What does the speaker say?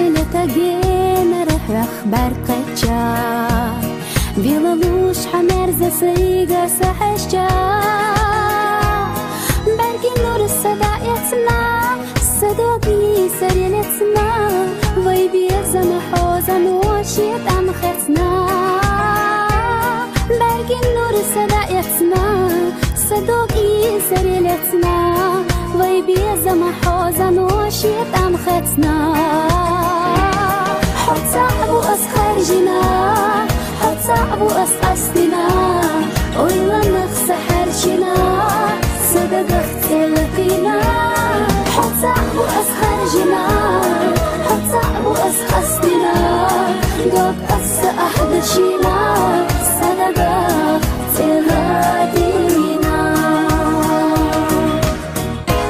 اللي تجينا رح يخبر قتشا بيلالوش حمرزة سيجا سحشا برقي نور الصدا يتسمع صدوقي سريل يتسمع ويبي يزم حوزا وشيت أم ختنا برقي نور الصدا يتسمع صدوقي سريل يتسمع ويبي يزم حوزا وشيت أم ختنا حط صعب وأسخرجنا حط صعب وأسقسنا ويلا نخس حرشنا صدق اختلقنا حط صعب وأسخرجنا حط صعب وأسقسنا قد أس أحد شي